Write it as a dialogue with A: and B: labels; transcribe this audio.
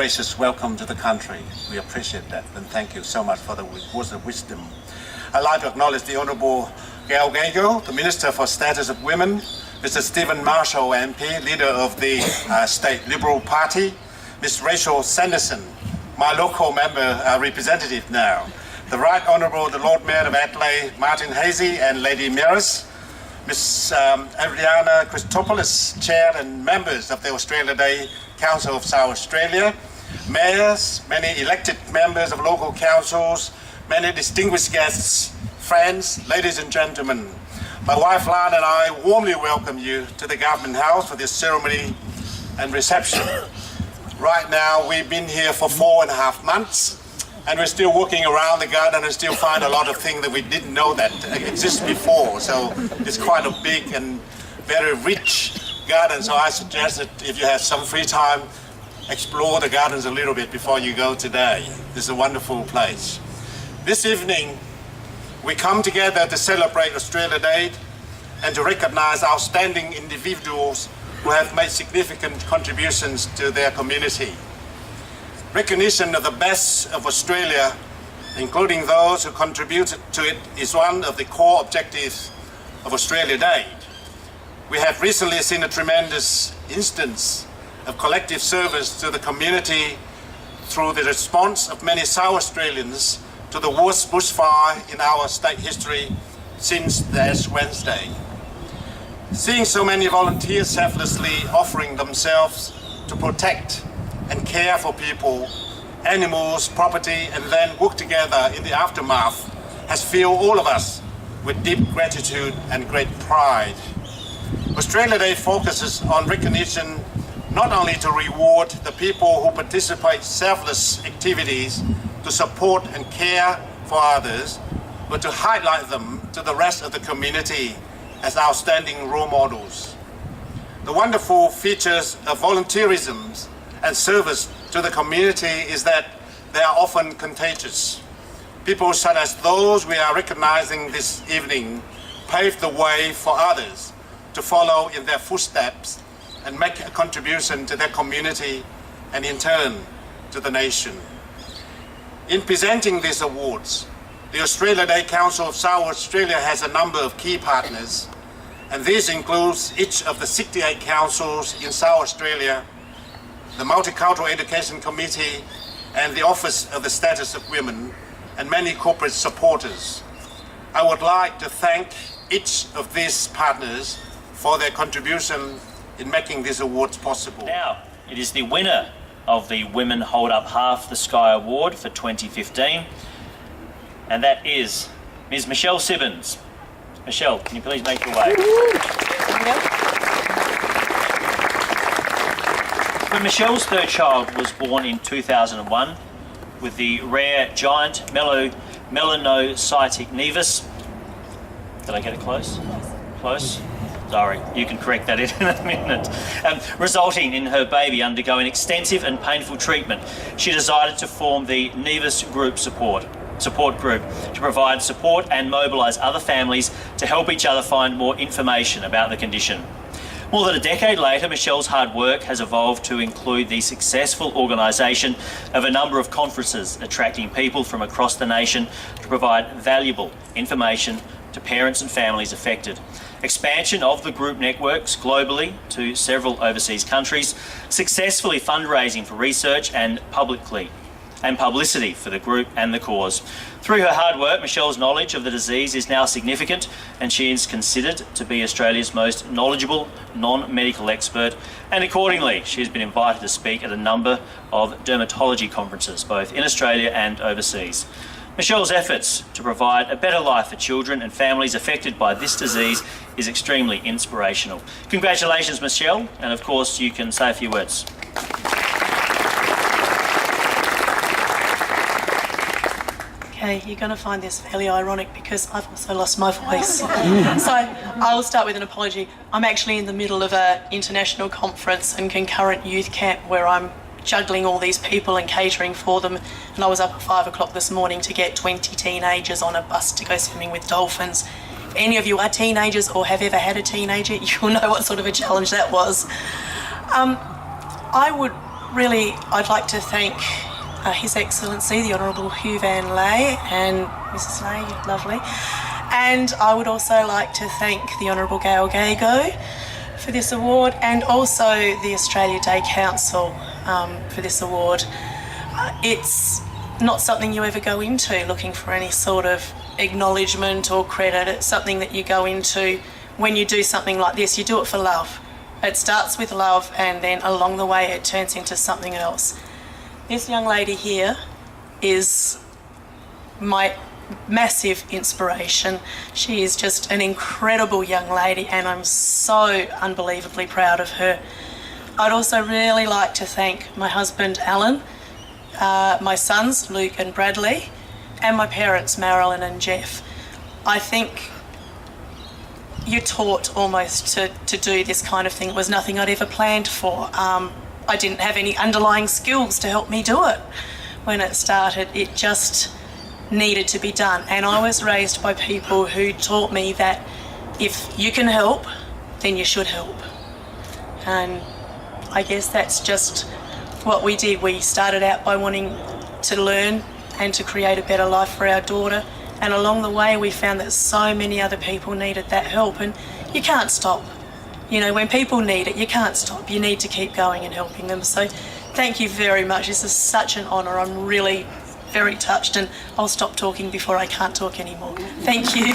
A: gracious welcome to the country. We appreciate that, and thank you so much for the words of wisdom. I'd like to acknowledge the Honourable Gail Gago, the Minister for Status of Women, Mr. Stephen Marshall, MP, leader of the State Liberal Party, Ms. Rachel Sanderson, my local member representative now, the Right Honourable the Lord Mayor of Adelaide, Martin Hazy, and Lady Mayoress, Ms. Adriana Christopoulos, Chair and members of the Australia Day Council of South Australia, mayors, many elected members of local councils, many distinguished guests, friends, ladies and gentlemen. My wife Lan and I warmly welcome you to the Government House for this ceremony and reception. Right now we've been here for 4.5 months and we're still walking around the garden and still find a lot of things that we didn't know that exist before. So it's quite a big and very rich garden. So I suggest that if you have some free time, explore the gardens a little bit before you go today. This is a wonderful place. This evening, we come together to celebrate Australia Day and to recognise outstanding individuals who have made significant contributions to their community. Recognition of the best of Australia, including those who contributed to it, is one of the core objectives of Australia Day. We have recently seen a tremendous instance of collective service to the community through the response of many South Australians to the worst bushfire in our state history since the Ash Wednesday. Seeing so many volunteers selflessly offering themselves to protect and care for people, animals, property, and then work together in the aftermath has filled all of us with deep gratitude and great pride. Australia Day focuses on recognition not only to reward the people who participate selfless activities to support and care for others, but to highlight them to the rest of the community as outstanding role models. The wonderful features of volunteerism and service to the community is that they are often contagious. People such as those we are recognizing this evening pave the way for others to follow in their footsteps and make a contribution to their community and in turn to the nation. In presenting these awards, the Australia Day Council of South Australia has a number of key partners, and this includes each of the 68 councils in South Australia, the Multicultural Education Committee, and the Office of the Status of Women, and many corporate supporters. I would like to thank each of these partners for their contribution in making these awards possible.
B: Now, it is the winner of the Women Hold Up Half the Sky Award for 2015, and that is Ms. Michelle Sibbons. Michelle, can you please make your way? When Michelle's third child was born in 2001 with the rare giant melanocytic nevus. Did I get it close? Close? Sorry, you can correct that in a minute. Resulting in her baby undergoing extensive and painful treatment, she decided to form the Nevus Support Group to provide support and mobilise other families to help each other find more information about the condition. More than a decade later, Michelle's hard work has evolved to include the successful organisation of a number of conferences attracting people from across the nation to provide valuable information to parents and families affected. Expansion of the group networks globally to several overseas countries, successfully fundraising for research and publicity for the group and the cause. Through her hard work, Michelle's knowledge of the disease is now significant, and she is considered to be Australia's most knowledgeable non-medical expert, and accordingly she has been invited to speak at a number of dermatology conferences, both in Australia and overseas. Michelle's efforts to provide a better life for children and families affected by this disease is extremely inspirational. Congratulations, Michelle, and of course you can say a few words.
C: Okay, you're going to find this fairly ironic because I've also lost my voice. So I'll start with an apology. I'm actually in the middle of an international conference and concurrent youth camp where I'm juggling all these people and catering for them, and I was up at 5 o'clock this morning to get 20 teenagers on a bus to go swimming with dolphins. If any of you are teenagers or have ever had a teenager, you'll know what sort of a challenge that was. I would really, I'd like to thank His Excellency, the Honourable Hugh Van Lay, and Mrs. Lay, you're lovely. And I would also like to thank the Honourable Gail Gago for this award, and also the Australia Day Council for this award. It's not something you ever go into looking for any sort of acknowledgement or credit. It's something that you go into when you do something like this. You do it for love. It starts with love, and then along the way it turns into something else. This young lady here is my massive inspiration. She is just an incredible young lady, and I'm so unbelievably proud of her. I'd also really like to thank my husband Alan, my sons Luke and Bradley, and my parents Marilyn and Jeff. I think you're taught almost to do this kind of thing. It was nothing I'd ever planned for. I didn't have any underlying skills to help me do it when it started. It just needed to be done, and I was raised by people who taught me that if you can help, then you should help. And I guess that's just what we did. We started out by wanting to learn and to create a better life for our daughter, and along the way we found that so many other people needed that help, and you can't stop. You know, when people need it, you can't stop. You need to keep going and helping them. So thank you very much. This is such an honour. I'm really very touched, and I'll stop talking before I can't talk anymore. Thank you.